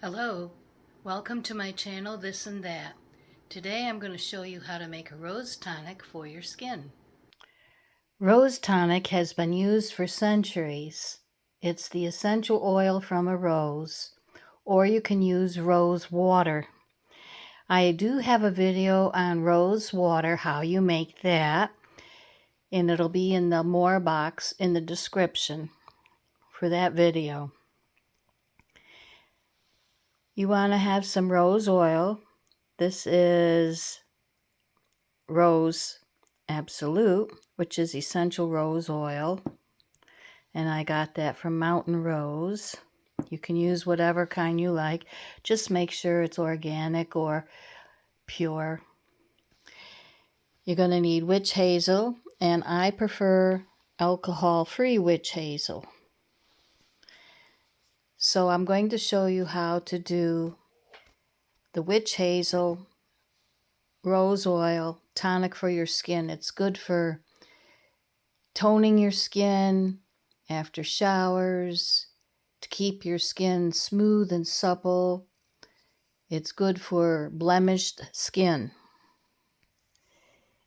Hello, welcome to my channel This and That. Today I'm going to show you how to make a rose tonic for your skin. Rose tonic has been used for centuries. It's the essential oil from a rose, or you can use rose water. I do have a video on rose water, how you make that, and it'll be in the more box in the description for that video. You want to have some rose oil. This is Rose Absolute, which is essential rose oil, and I got that from Mountain Rose. You can use whatever kind you like. Just make sure it's organic or pure. You're going to need witch hazel, and I prefer alcohol-free witch hazel. So I'm going to show you how to do the witch hazel rose oil tonic for your skin. It's good for toning your skin after showers, to keep your skin smooth and supple. It's good for blemished skin.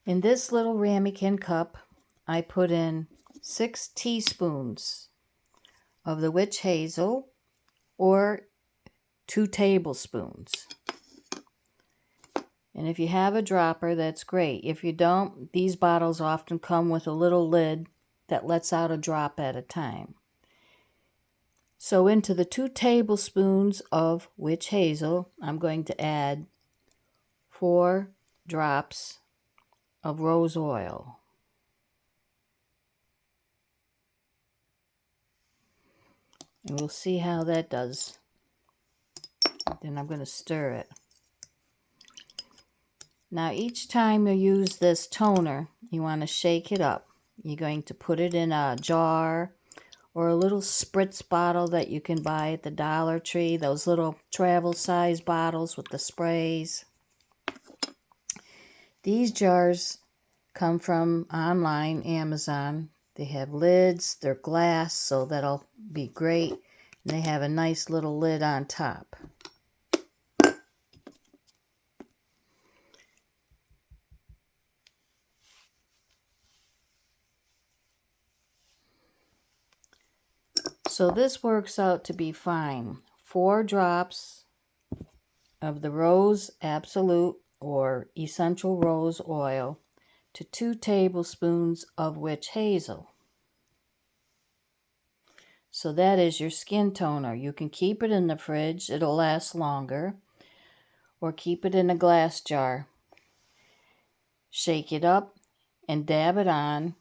In this little ramekin cup, I put in 6 teaspoons of the witch hazel, or 2 tablespoons. And if you have a dropper, that's great. If you don't, these bottles often come with a little lid that lets out a drop at a time. So into the 2 tablespoons of witch hazel, I'm going to add 4 drops of rose oil. And we'll see how that does. Then I'm going to stir it. Now each time you use this toner, you want to shake it up. You're going to put it in a jar or a little spritz bottle that you can buy at the Dollar Tree, those little travel size bottles with the sprays. These jars come from online, Amazon. They have lids, they're glass, so that'll be great. And they have a nice little lid on top. So this works out to be fine. 4 drops of the Rose Absolute or Essential Rose Oil to 2 tablespoons of witch hazel. So that is your skin toner. You can keep it in the fridge, it'll last longer, or keep it in a glass jar. Shake it up and dab it on.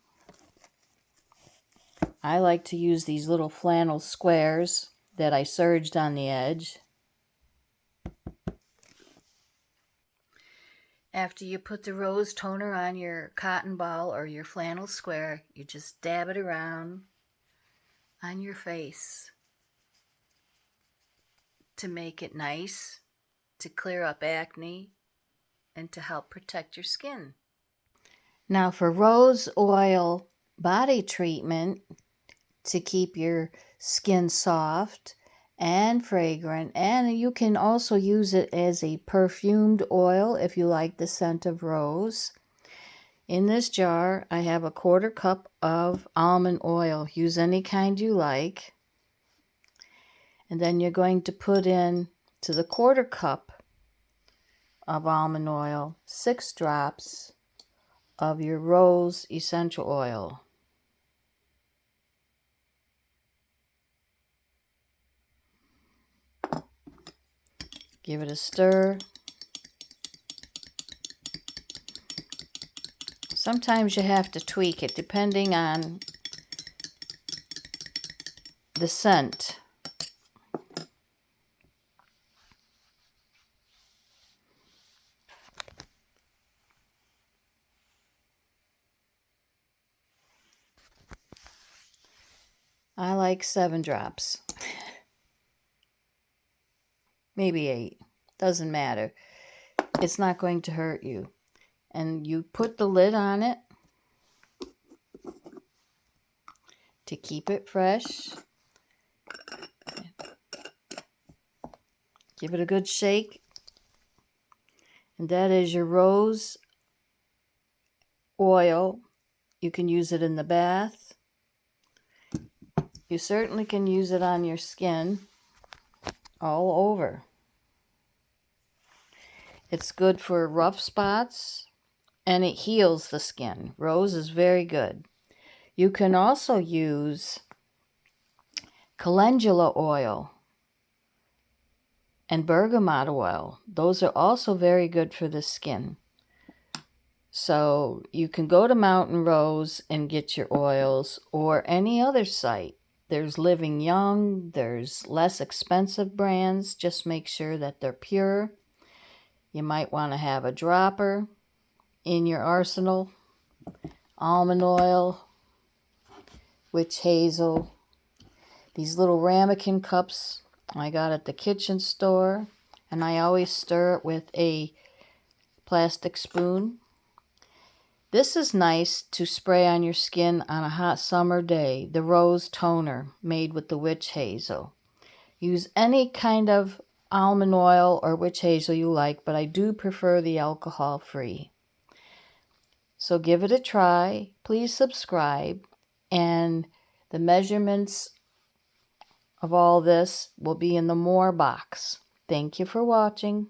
I like to use these little flannel squares that I serged on the edge. After you put the rose toner on your cotton ball or your flannel square, you just dab it around on your face to make it nice, to clear up acne, and to help protect your skin. Now for rose oil body treatment, to keep your skin soft and fragrant, and you can also use it as a perfumed oil if you like the scent of rose. In this jar I have a 1/4 cup of almond oil. Use any kind you like. And then you're going to put in to the 1/4 cup of almond oil 6 drops of your rose essential oil. Give it a stir. Sometimes you have to tweak it depending on the scent. I like 7 drops. Maybe 8. Doesn't matter. It's not going to hurt you. And you put the lid on it to keep it fresh. Give it a good shake. And that is your rose oil. You can use it in the bath. You certainly can use it on your skin all over. It's good for rough spots and it heals the skin. Rose is very good. You can also use calendula oil and bergamot oil. Those are also very good for the skin. So you can go to Mountain Rose and get your oils, or any other site. There's Living Young, there's less expensive brands. Just make sure that they're pure. You might want to have a dropper in your arsenal. Almond oil, witch hazel. These little ramekin cups I got at the kitchen store, and I always stir it with a plastic spoon. This is nice to spray on your skin on a hot summer day, the rose toner made with the witch hazel. Use any kind of almond oil or witch hazel you like, but I do prefer the alcohol-free. So give it a try. Please subscribe, and the measurements of all this will be in the more box. Thank you for watching.